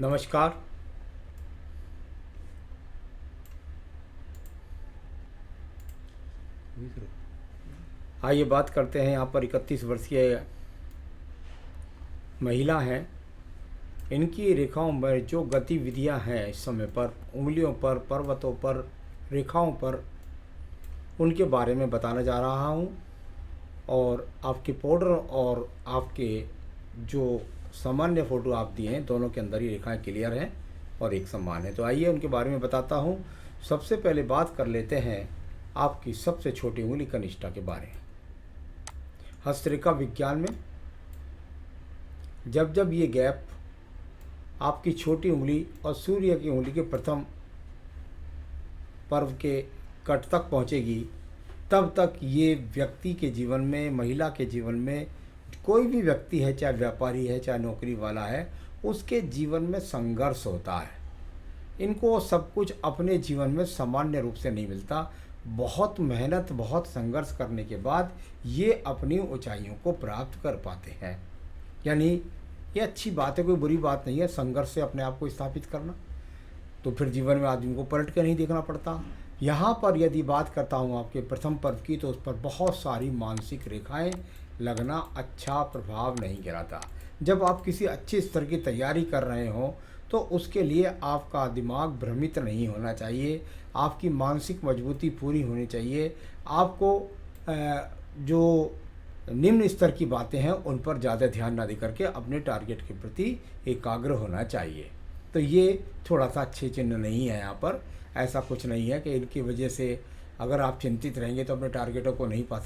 नमस्कार। आइए बात करते हैं। यहाँ पर 31 वर्षीय महिला हैं। इनकी रेखाओं में जो गतिविधियाँ हैं इस समय पर, उंगलियों पर, पर्वतों पर, रेखाओं पर, उनके बारे में बताने जा रहा हूँ। और आपके पाउडर और आपके जो सामान्य फ़ोटो आप दिए हैं, दोनों के अंदर ही रेखाएं क्लियर हैं और एक समान है। तो आइए उनके बारे में बताता हूँ। सबसे पहले बात कर लेते हैं आपकी सबसे छोटी उंगली कनिष्ठा के बारे में। हस्तरेखा विज्ञान में जब जब ये गैप आपकी छोटी उंगली और सूर्य की उंगली के प्रथम पर्व के कट तक पहुंचेगी, तब तक ये व्यक्ति के जीवन में, महिला के जीवन में, कोई भी व्यक्ति है, चाहे व्यापारी है, चाहे नौकरी वाला है, उसके जीवन में संघर्ष होता है। इनको सब कुछ अपने जीवन में सामान्य रूप से नहीं मिलता। बहुत मेहनत, बहुत संघर्ष करने के बाद ये अपनी ऊंचाइयों को प्राप्त कर पाते हैं। यानी ये अच्छी बात है, कोई बुरी बात नहीं है संघर्ष से अपने आप को स्थापित करना। तो फिर जीवन में आदमी को पलट कर नहीं देखना पड़ता। यहाँ पर यदि बात करता हूँ आपके प्रथम पर्व की, तो उस पर बहुत सारी मानसिक रेखाएं लगना अच्छा प्रभाव नहीं गिराता। जब आप किसी अच्छे स्तर की तैयारी कर रहे हो तो उसके लिए आपका दिमाग भ्रमित नहीं होना चाहिए, आपकी मानसिक मजबूती पूरी होनी चाहिए। आपको जो निम्न स्तर की बातें हैं उन पर ज़्यादा ध्यान ना दे करके अपने टारगेट के प्रति एकाग्र होना चाहिए। तो ये थोड़ा सा अच्छे चिन्ह नहीं है। यहाँ पर ऐसा कुछ नहीं है कि इनकी वजह से अगर आप चिंतित रहेंगे तो अपने टारगेटों को नहीं पा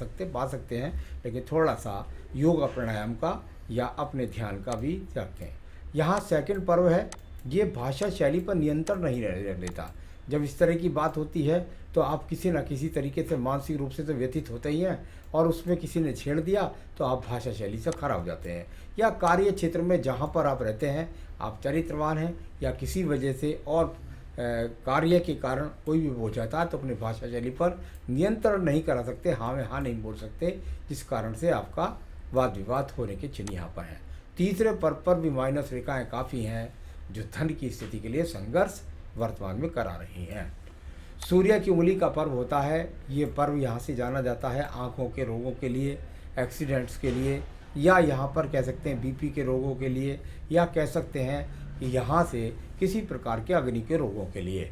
सकते हैं, लेकिन थोड़ा सा योग प्राणायाम का या अपने ध्यान का भी रखें। यहाँ सेकंड पर्व है, ये भाषा शैली पर नियंत्रण नहीं रह लेता। जब इस तरह की बात होती है तो आप किसी न किसी तरीके से मानसिक रूप से तो व्यथित होते ही हैं, और उसमें किसी ने छेड़ दिया तो आप भाषा शैली से खड़ा हो जाते हैं। या कार्य क्षेत्र में जहाँ पर आप रहते हैं, आप चरित्रवान हैं या किसी वजह से और कार्य के कारण कोई भी बोल जाता है तो अपनी भाषा शैली पर नियंत्रण नहीं करा सकते, हाँ में हाँ नहीं बोल सकते, जिस कारण से आपका वाद विवाद होने के चिन्ह यहाँ पर हैं। तीसरे पर्व पर भी माइनस रेखाएँ काफ़ी हैं, जो धन की स्थिति के लिए संघर्ष वर्तमान में करा रही हैं। सूर्य की उंगली का पर्व होता है। ये पर्व यहाँ से जाना जाता है आँखों के रोगों के लिए, एक्सीडेंट्स के लिए, या यहाँ पर कह सकते हैं बीपी के रोगों के लिए, या कह सकते हैं कि यहाँ से किसी प्रकार के अग्नि के रोगों के लिए।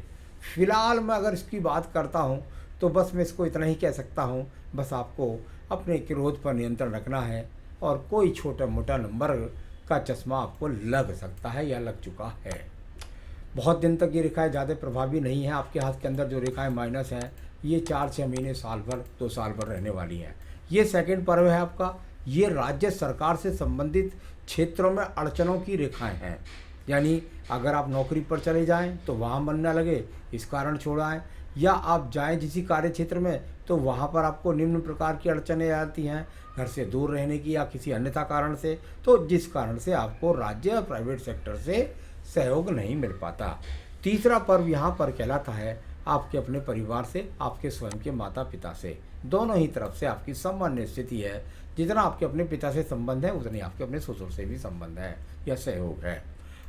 फ़िलहाल मैं अगर इसकी बात करता हूँ तो बस मैं इसको इतना ही कह सकता हूँ, बस आपको अपने क्रोध पर नियंत्रण रखना है, और कोई छोटा मोटा नंबर का चश्मा आपको लग सकता है या लग चुका है। बहुत दिन तक ये रेखाएं ज़्यादा प्रभावी नहीं हैं। आपके हाथ के अंदर जो रेखाएं माइनस हैं, ये 4-6 महीने, साल भर, 2 साल भर रहने वाली हैं। ये सेकंड पर्व है आपका। ये राज्य सरकार से संबंधित क्षेत्रों में अड़चनों की रेखाएं हैं। यानी अगर आप नौकरी पर चले जाएं तो वहाँ मन न लगे, इस कारण छोड़ आएँ, या आप जाएं किसी कार्य क्षेत्र में तो वहाँ पर आपको निम्न प्रकार की अड़चनें आती हैं, घर से दूर रहने की या किसी अन्यथा कारण से, तो जिस कारण से आपको राज्य और प्राइवेट सेक्टर से सहयोग नहीं मिल पाता। तीसरा पर्व यहाँ पर कहलाता है आपके अपने परिवार से, आपके स्वयं के माता पिता से, दोनों ही तरफ से आपकी सामान्य स्थिति है। जितना आपके अपने पिता से संबंध है उतनी आपके अपने ससुर से भी संबंध है या सहयोग है।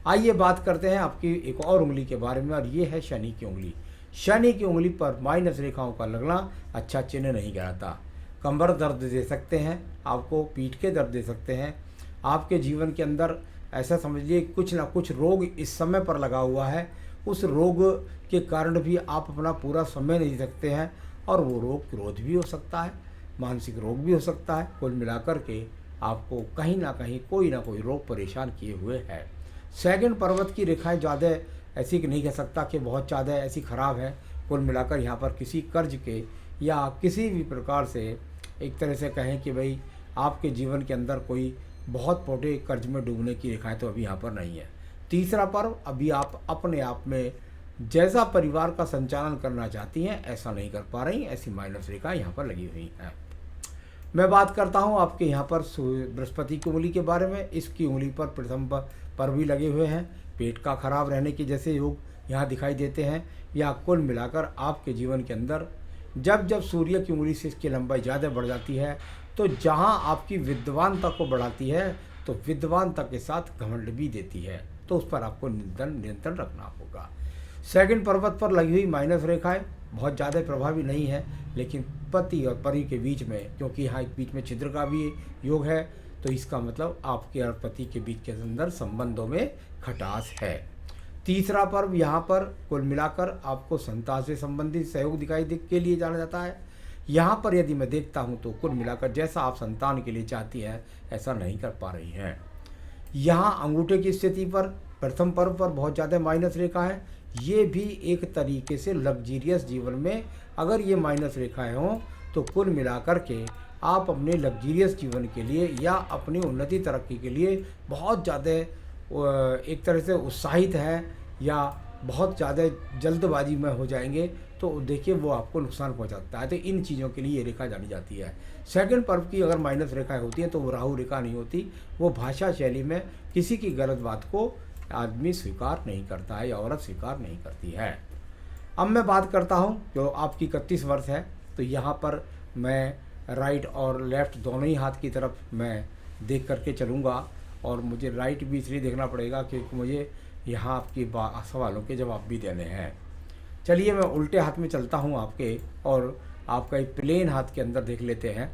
आइए बात करते हैं आपकी एक और उंगली के बारे में, और ये है शनि की उंगली। शनि की उंगली पर माइनस रेखाओं का लगना अच्छा चिन्ह नहीं कहलाता। कमर दर्द दे सकते हैं, आपको पीठ के दर्द दे सकते हैं। आपके जीवन के अंदर ऐसा समझिए कुछ ना कुछ रोग इस समय पर लगा हुआ है, उस रोग के कारण भी आप अपना पूरा समय नहीं दे सकते हैं, और वो रोग क्रोध भी हो सकता है, मानसिक रोग भी हो सकता है। कुल मिलाकर के आपको कहीं ना कहीं कोई ना कोई रोग परेशान किए हुए है। सेकंड पर्वत की रेखाएं ज़्यादा ऐसी नहीं कह सकता कि बहुत ज़्यादा ऐसी ख़राब है। कुल मिलाकर यहाँ पर किसी कर्ज के या किसी भी प्रकार से एक तरह से कहें कि भाई आपके जीवन के अंदर कोई बहुत मोटे कर्ज में डूबने की रेखाएं तो अभी यहाँ पर नहीं है। तीसरा पर्व, अभी आप अपने आप में जैसा परिवार का संचालन करना चाहती हैं ऐसा नहीं कर पा रही, ऐसी माइनस रेखा यहाँ पर लगी हुई हैं। मैं बात करता हूँ आपके यहाँ पर बृहस्पति की उंगली के बारे में। इसकी उंगली पर प्रथम पर्व भी लगे हुए हैं। पेट का खराब रहने के जैसे योग यहाँ दिखाई देते हैं। या कुल मिलाकर आपके जीवन के अंदर जब जब सूर्य की उंगली से इसकी लंबाई ज़्यादा बढ़ जाती है, तो जहाँ आपकी विद्वानता को बढ़ाती है तो विद्वानता के साथ घमंड भी देती है। तो उस पर आपको नियंत्रण रखना होगा। सेकंड पर्वत पर लगी हुई माइनस रेखाएं बहुत ज़्यादा प्रभावी नहीं है, लेकिन पति और परी के बीच में, क्योंकि यहाँ एक बीच में छिद्र का भी योग है, तो इसका मतलब आपके और पति के बीच के अंदर संबंधों में खटास है। तीसरा पर्व यहाँ पर कुल मिलाकर आपको संतान से संबंधित सहयोग दिखाई के लिए जाना जाता है। यहाँ पर यदि मैं देखता हूँ तो कुल मिलाकर जैसा आप संतान के लिए चाहती हैं ऐसा नहीं कर पा रही हैं। यहाँ अंगूठे की स्थिति पर प्रथम पर्व पर बहुत ज़्यादा माइनस रेखा है। ये भी एक तरीके से लग्जीरियस जीवन में अगर ये माइनस रेखाएं हों तो कुल मिलाकर के आप अपने लग्जीरियस जीवन के लिए या अपनी उन्नति तरक्की के लिए बहुत ज़्यादा एक तरह से उत्साहित है या बहुत ज़्यादा जल्दबाजी में हो जाएंगे, तो देखिए वो आपको नुकसान पहुंचाता है। तो इन चीज़ों के लिए ये रेखा जानी जाती है। सेकंड पर्व की अगर माइनस रेखाएं होती हैं तो वो राहु रेखा नहीं होती, वो भाषा शैली में किसी की गलत बात को आदमी स्वीकार नहीं करता है या औरत स्वीकार नहीं करती है। अब मैं बात करता हूँ जो आपकी 31 वर्ष है, तो यहाँ पर मैं राइट और लेफ़्ट दोनों ही हाथ की तरफ मैं देख करके चलूँगा, और मुझे राइट भी इसलिए देखना पड़ेगा क्योंकि मुझे यहाँ आपकी सवालों के जवाब भी देने हैं। चलिए मैं उल्टे हाथ में चलता हूँ आपके, और आपका एक प्लेन हाथ के अंदर देख लेते हैं।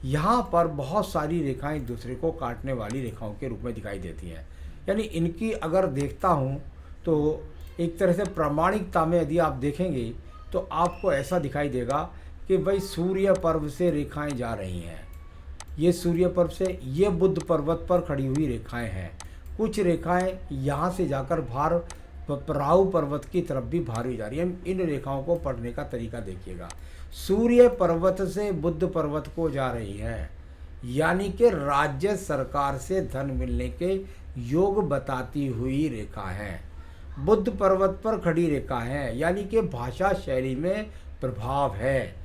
यहाँ पर बहुत सारी रेखाएं एक दूसरे को काटने वाली रेखाओं के रूप में दिखाई देती हैं, यानी इनकी अगर देखता हूँ तो एक तरह से प्रामाणिकता में यदि आप देखेंगे तो आपको ऐसा दिखाई देगा कि भाई सूर्य पर्व से रेखाएं जा रही हैं, ये सूर्य पर्व से, ये बुध पर्वत पर खड़ी हुई रेखाएं हैं। कुछ रेखाएं यहाँ से जाकर राहु पर्वत की तरफ भी भारी जा रही है। इन रेखाओं को पढ़ने का तरीका देखिएगा। सूर्य पर्वत से बुध पर्वत को जा रही है, यानी कि राज्य सरकार से धन मिलने के योग बताती हुई रेखा है। बुध पर्वत पर खड़ी रेखा है, यानी कि भाषा शैली में प्रभाव है।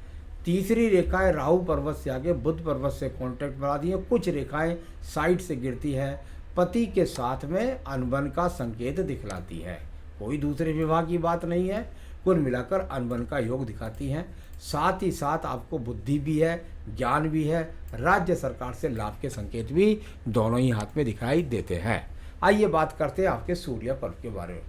तीसरी रेखाएं राहु पर्वत से आगे बुध पर्वत से कांटेक्ट बना दी है। कुछ रेखाएं साइड से गिरती है, पति के साथ में अनबन का संकेत दिखलाती है। कोई दूसरे विवाह की बात नहीं है, कुल मिलाकर अनबन का योग दिखाती हैं। साथ ही साथ आपको बुद्धि भी है, ज्ञान भी है, राज्य सरकार से लाभ के संकेत भी दोनों ही हाथ में दिखाई देते हैं। आइए बात करते हैं आपके सूर्य पर्व के बारे में।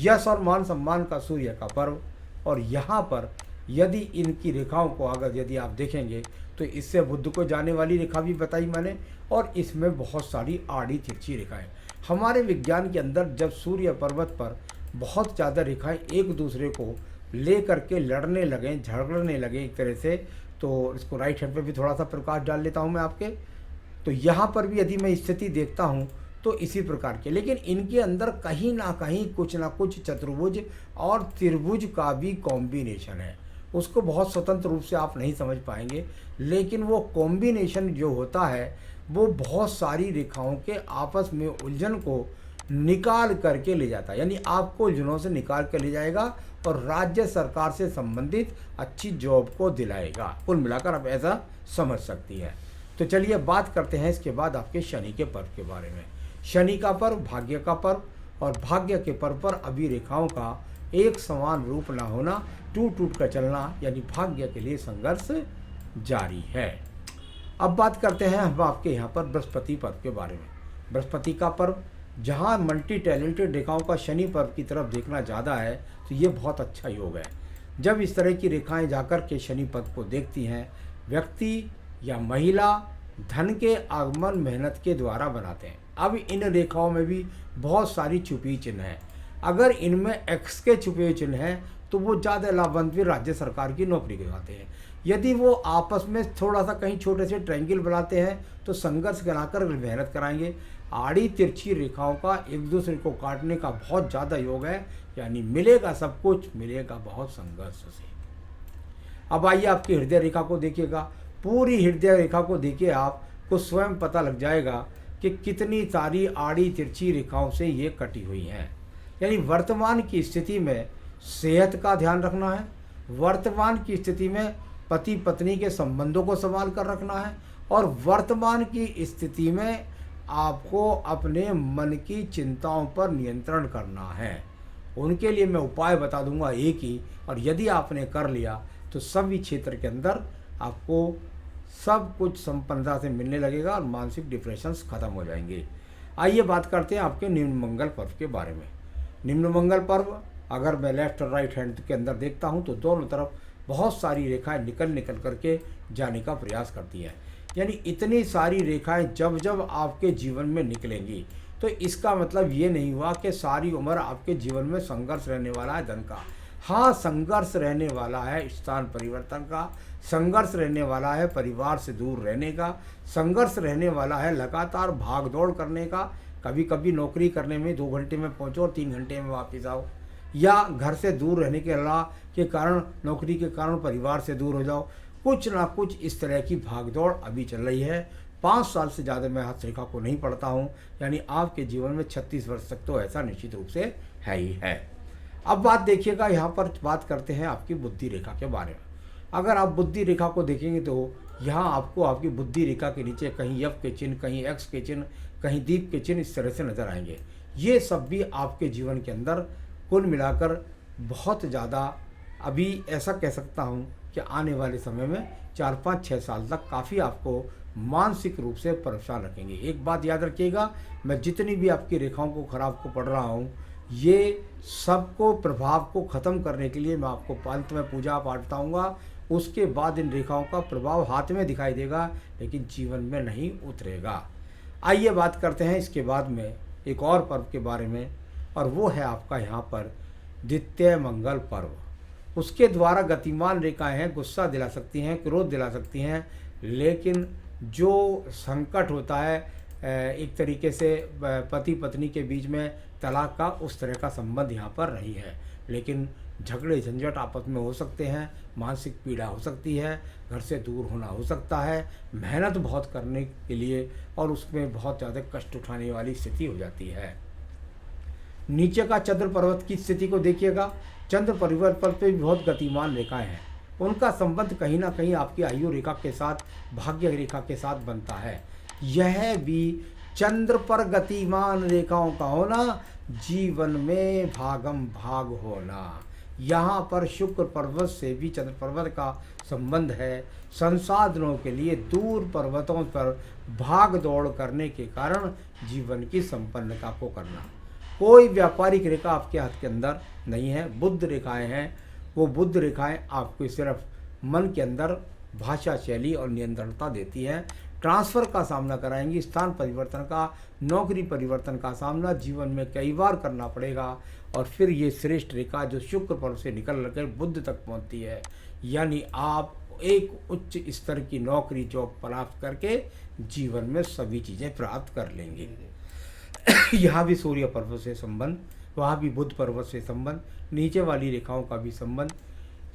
यश और मान सम्मान का सूर्य का पर्व, और यहाँ पर यदि इनकी रेखाओं को अगर यदि आप देखेंगे तो इससे बुध को जाने वाली रेखा भी बताई मैंने, और इसमें बहुत सारी आड़ी तिरछी रेखाएं। हमारे विज्ञान के अंदर जब सूर्य पर्वत पर बहुत ज़्यादा रेखाएं एक दूसरे को ले करके लड़ने लगें, झगड़ने लगें एक तरह से, तो इसको राइट हैंड पर भी थोड़ा सा प्रकाश डाल लेता हूँ मैं आपके। तो यहाँ पर भी यदि मैं स्थिति देखता हूँ तो इसी प्रकार के, लेकिन इनके अंदर कहीं ना कुछ चतुर्भुज और त्रिभुज का भी कॉम्बिनेशन है। उसको बहुत स्वतंत्र रूप से आप नहीं समझ पाएंगे, लेकिन वो कॉम्बिनेशन जो होता है वो बहुत सारी रेखाओं के आपस में उलझन को निकाल करके ले जाता है, यानी आपको उलझनों से निकाल कर ले जाएगा और राज्य सरकार से संबंधित अच्छी जॉब को दिलाएगा। कुल मिलाकर आप ऐसा समझ सकती है। तो चलिए बात करते हैं इसके बाद आपके शनि के पर्व के बारे में। शनि का पर्व भाग्य का पर्व, और भाग्य के पर्व पर अभी रेखाओं का एक समान रूप ना होना, टूट कर चलना, यानी भाग्य के लिए संघर्ष जारी है। अब बात करते हैं हम आपके यहाँ पर बृहस्पति पर्व के बारे में। बृहस्पति का पर्व जहाँ मल्टी टैलेंटेड रेखाओं का शनि पर्व की तरफ देखना ज़्यादा है, तो ये बहुत अच्छा योग है। जब इस तरह की रेखाएं जाकर के शनि पर्व को देखती हैं, व्यक्ति या महिला धन के आगमन मेहनत के द्वारा बनाते हैं। अब इन रेखाओं में भी बहुत सारी छुपी चिन्ह हैं। अगर इनमें एक्स के छुपे हुए चिन्ह हैं तो वो ज़्यादा लाभवंत भी राज्य सरकार की नौकरी करवाते हैं। यदि वो आपस में थोड़ा सा कहीं छोटे से ट्रायंगल बनाते हैं तो संघर्ष कराकर मेहनत कराएंगे। आड़ी तिरछी रेखाओं का एक दूसरे को काटने का बहुत ज़्यादा योग है, यानी मिलेगा सब कुछ, मिलेगा बहुत संघर्ष से। अब आइए आपकी हृदय रेखा को देखिएगा। पूरी हृदय रेखा को देखिए, आपको स्वयं पता लग जाएगा कि कितनी सारी आड़ी तिरछी रेखाओं से ये कटी हुई हैं। यानी वर्तमान की स्थिति में सेहत का ध्यान रखना है, वर्तमान की स्थिति में पति पत्नी के संबंधों को संभाल कर रखना है, और वर्तमान की स्थिति में आपको अपने मन की चिंताओं पर नियंत्रण करना है। उनके लिए मैं उपाय बता दूंगा एक ही, और यदि आपने कर लिया तो सभी क्षेत्र के अंदर आपको सब कुछ संपन्नता से मिलने लगेगा और मानसिक डिप्रेशंस खत्म हो जाएंगे। आइए बात करते हैं आपके निम्न मंगल पर्व के बारे में। निम्न मंगल पर्व अगर मैं लेफ्ट और राइट हैंड के अंदर देखता हूँ तो दोनों तरफ बहुत सारी रेखाएं निकल निकल करके जाने का प्रयास करती हैं। यानी इतनी सारी रेखाएं जब जब आपके जीवन में निकलेंगी तो इसका मतलब ये नहीं हुआ कि सारी उम्र आपके जीवन में संघर्ष रहने वाला है धन का। हाँ, संघर्ष रहने वाला है स्थान परिवर्तन का, संघर्ष रहने वाला है परिवार से दूर रहने का, संघर्ष रहने वाला है लगातार भाग दौड़ करने का। कभी कभी नौकरी करने में 2 घंटे में पहुँचो और 3 घंटे में वापस आओ, या घर से दूर रहने के अलावा के कारण, नौकरी के कारण परिवार से दूर हो जाओ। कुछ ना कुछ इस तरह की भागदौड़ अभी चल रही है। 5 साल से ज़्यादा मैं हस्तरेखा को नहीं पढ़ता हूँ, यानी आपके जीवन में 36 वर्ष तक तो ऐसा निश्चित रूप से है ही है। अब बात देखिएगा, यहाँ पर बात करते हैं आपकी बुद्धि रेखा के बारे में। अगर आप बुद्धि रेखा को देखेंगे तो यहाँ आपको आपकी बुद्धि रेखा के नीचे कहीं यफ के चिन्ह, कहीं एक्स के चिन्ह, कहीं दीप के चिन्ह इस तरह से नजर आएंगे। ये सब भी आपके जीवन के अंदर कुल मिलाकर बहुत ज़्यादा, अभी ऐसा कह सकता हूँ कि आने वाले समय में 4, 5, 6 साल तक काफ़ी आपको मानसिक रूप से परेशान रखेंगे। एक बात याद रखिएगा, मैं जितनी भी आपकी रेखाओं को खराब को पढ़ रहा हूँ, ये सबको प्रभाव को ख़त्म करने के लिए मैं आपको अंत में पूजा पाठ बताऊँगा। उसके बाद इन रेखाओं का प्रभाव हाथ में दिखाई देगा लेकिन जीवन में नहीं उतरेगा। आइए बात करते हैं इसके बाद में एक और पर्व के बारे में, और वो है आपका यहाँ पर द्वितीय मंगल पर्व। उसके द्वारा गतिमान रेखाएं हैं, गुस्सा दिला सकती हैं, क्रोध दिला सकती हैं, लेकिन जो संकट होता है एक तरीके से पति पत्नी के बीच में तलाक का, उस तरह का संबंध यहाँ पर नहीं है। लेकिन झगड़े झंझट आपस में हो सकते हैं, मानसिक पीड़ा हो सकती है, घर से दूर होना हो सकता है, मेहनत बहुत करने के लिए और उसमें बहुत ज़्यादा कष्ट उठाने वाली स्थिति हो जाती है। नीचे का चंद्र पर्वत की स्थिति को देखिएगा। चंद्र पर्वत पर भी बहुत गतिमान रेखाएं हैं, उनका संबंध कहीं ना कहीं आपकी आयु रेखा के साथ, भाग्य रेखा के साथ बनता है। यह भी चंद्र पर गतिमान रेखाओं का होना, जीवन में भागम भाग होना। यहाँ पर शुक्र पर्वत से भी चंद्र पर्वत का संबंध है। संसाधनों के लिए दूर पर्वतों पर भाग दौड़ करने के कारण जीवन की संपन्नता को करना। कोई व्यापारिक रेखा आपके हाथ के अंदर नहीं है, बुद्ध रेखाएं हैं। वो बुद्ध रेखाएं आपको सिर्फ मन के अंदर भाषा शैली और नियंत्रणता देती हैं। ट्रांसफ़र का सामना कराएंगी, स्थान परिवर्तन का, नौकरी परिवर्तन का सामना जीवन में कई बार करना पड़ेगा। और फिर ये श्रेष्ठ रेखा जो शुक्र पर्व से निकल कर बुद्ध तक पहुंचती है, यानी आप एक उच्च स्तर की नौकरी जॉब प्राप्त करके जीवन में सभी चीज़ें प्राप्त कर लेंगे। यहाँ भी सूर्य पर्वत से संबंध, वहाँ भी बुध पर्वत से संबंध, नीचे वाली रेखाओं का भी संबंध।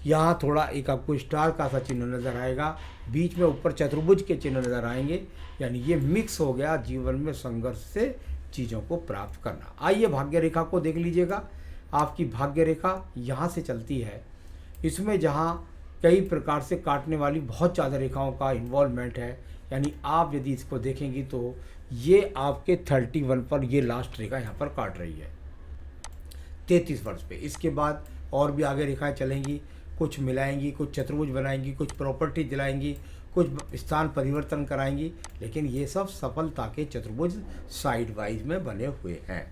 यहाँ थोड़ा एक आपको स्टार का सा चिन्ह नज़र आएगा, बीच में ऊपर चतुर्भुज के चिन्ह नज़र आएंगे, यानी ये मिक्स हो गया जीवन में संघर्ष से चीज़ों को प्राप्त करना। आइए भाग्य रेखा को देख लीजिएगा। आपकी भाग्य रेखा यहाँ से चलती है, इसमें जहाँ कई प्रकार से काटने वाली बहुत ज़्यादा रेखाओं का इन्वॉल्वमेंट है, यानी आप यदि इसको देखेंगी तो ये आपके 31 पर ये लास्ट रेखा यहाँ पर काट रही है 33 वर्ष पे। इसके बाद और भी आगे रेखाएं चलेंगी, कुछ मिलाएंगी, कुछ चतुर्भुज बनाएंगी, कुछ प्रॉपर्टी दिलाएंगी, कुछ स्थान परिवर्तन कराएंगी, लेकिन ये सब सफलता के चतुर्भुज साइड वाइज में बने हुए हैं,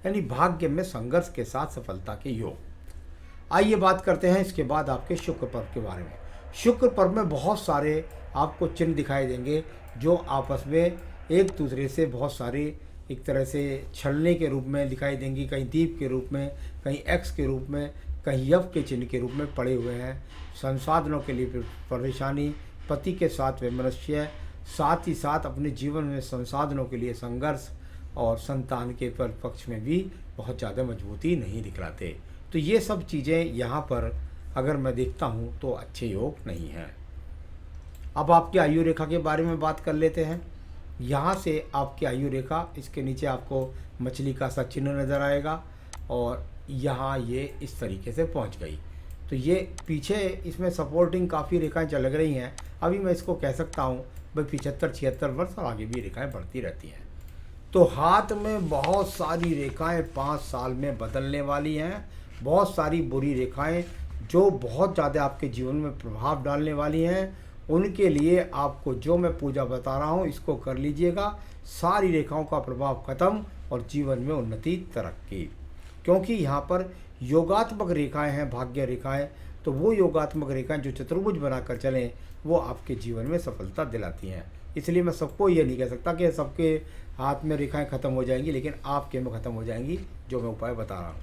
यानी भाग्य में संघर्ष के साथ सफलता के योग। आइए बात करते हैं इसके बाद आपके शुक्र पर्व के बारे में। शुक्र पर्व में बहुत सारे आपको चिन्ह दिखाई देंगे जो आपस में एक दूसरे से बहुत सारे एक तरह से छलने के रूप में दिखाई देंगी, कहीं दीप के रूप में, कहीं एक्स के रूप में, कहीं यव के चिन्ह के रूप में पड़े हुए हैं। संसाधनों के लिए परेशानी, पति के साथ वैमनस्य, साथ ही साथ अपने जीवन में संसाधनों के लिए संघर्ष, और संतान के पक्ष में भी बहुत ज़्यादा मजबूती नहीं दिखलाते। तो ये सब चीज़ें यहाँ पर अगर मैं देखता हूँ तो अच्छे योग नहीं हैं। अब आपकी आयु रेखा के बारे में बात कर लेते हैं। यहाँ से आपकी आयु रेखा, इसके नीचे आपको मछली का सा चिन्ह नज़र आएगा और यहाँ ये इस तरीके से पहुँच गई। तो ये पीछे इसमें सपोर्टिंग काफ़ी रेखाएं चल रही हैं। अभी मैं इसको कह सकता हूँ भाई 75-76 वर्ष और आगे भी रेखाएं बढ़ती रहती हैं। तो हाथ में बहुत सारी रेखाएं 5 साल में बदलने वाली हैं। बहुत सारी बुरी रेखाएं जो बहुत ज़्यादा आपके जीवन में प्रभाव डालने वाली हैं, उनके लिए आपको जो मैं पूजा बता रहा हूँ इसको कर लीजिएगा, सारी रेखाओं का प्रभाव खत्म और जीवन में उन्नति तरक्की। क्योंकि यहाँ पर योगात्मक रेखाएं हैं, भाग्य रेखाएं, तो वो योगात्मक रेखाएं जो चतुर्भुज बनाकर चलें वो आपके जीवन में सफलता दिलाती हैं। इसलिए मैं सबको ये नहीं कह सकता कि सबके हाथ में रेखाएं खत्म हो जाएंगी, लेकिन आपके में ख़त्म हो जाएंगी जो मैं उपाय बता रहा हूँ।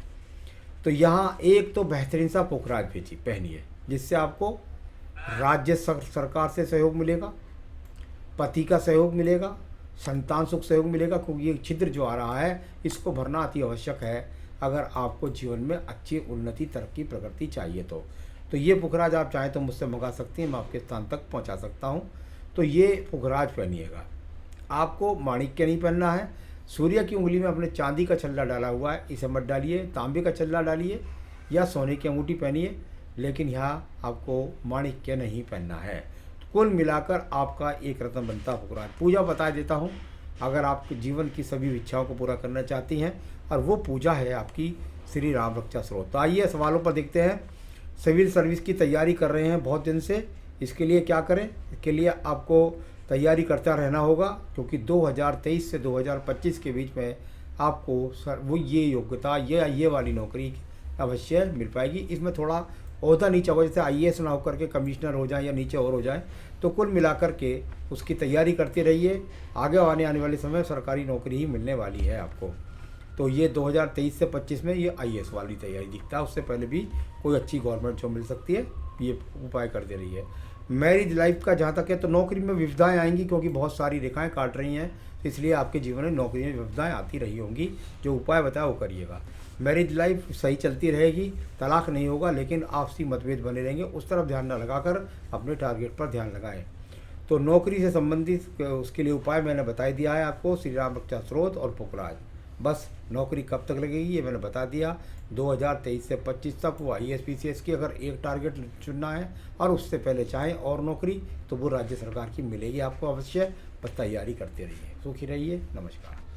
तो यहाँ एक तो बेहतरीन सा पुखराज भेजी पहनिए, जिससे आपको राज्य सरकार से सहयोग मिलेगा, पति का सहयोग मिलेगा, संतान सुख सहयोग मिलेगा, क्योंकि ये छिद्र जो आ रहा है इसको भरना अति आवश्यक है अगर आपको जीवन में अच्छी उन्नति तरक्की प्रगति चाहिए तो ये पुखराज आप चाहें तो मुझसे मंगा सकती हैं, मैं आपके स्थान तक पहुंचा सकता हूं। तो ये पुखराज पहनिएगा। आपको माणिक्य नहीं पहनना है। सूर्य की उंगली में अपने चांदी का छल्ला डाला हुआ है, इसे मत डालिए, तांबे का छल्ला डालिए या सोने की अंगूठी पहनिए, लेकिन यहाँ आपको माणिक्य नहीं पहनना है। तो कुल मिलाकर आपका एक रत्न बनता पुखराज। पूजा बता देता हूँ, अगर आप जीवन की सभी इच्छाओं को पूरा करना चाहती हैं, और वो पूजा है आपकी श्री राम रक्षा स्रोत। तो आइए सवालों पर देखते हैं। सिविल सर्विस की तैयारी कर रहे हैं बहुत दिन से, इसके लिए क्या करें? इसके लिए आपको तैयारी करता रहना होगा, क्योंकि 2023 से 2025 के बीच में आपको वो ये योग्यता ये वाली नौकरी अवश्य मिल पाएगी। इसमें थोड़ा ओहदा नीचे हो, जैसे IAS ना होकर के कमिश्नर हो जाए या नीचे और हो जाए, तो कुल मिलाकर के उसकी तैयारी करते रहिए। आगे आने वाले समय सरकारी नौकरी ही मिलने वाली है आपको। तो ये 2023 से 25 में ये IAS वाली तैयारी दिखता है, उससे पहले भी कोई अच्छी गवर्नमेंट जॉब मिल सकती है, ये उपाय करते रहिए। मैरिज लाइफ का जहाँ तक है तो नौकरी में विविधाएँ आएंगी, क्योंकि बहुत सारी रेखाएं काट रही हैं, तो इसलिए आपके जीवन में नौकरी में विविधाएँ आती रही होंगी। जो उपाय बताया वो करिएगा। मैरिज लाइफ सही चलती रहेगी, तलाक नहीं होगा, लेकिन आपसी मतभेद बने रहेंगे, उस तरफ ध्यान न लगाकर अपने टारगेट पर ध्यान लगाएं। तो नौकरी से संबंधित उसके लिए उपाय मैंने बता दिया है आपको, श्री राम रक्षा स्रोत और पुखराज। बस नौकरी कब तक लगेगी ये मैंने बता दिया, 2023 से 25 तक। वो IAS PCS की अगर एक टारगेट चुनना है और उससे पहले चाहें और नौकरी, तो वो राज्य सरकार की मिलेगी आपको अवश्य। बस तैयारी करते रहिए। सुखी रहिए। नमस्कार।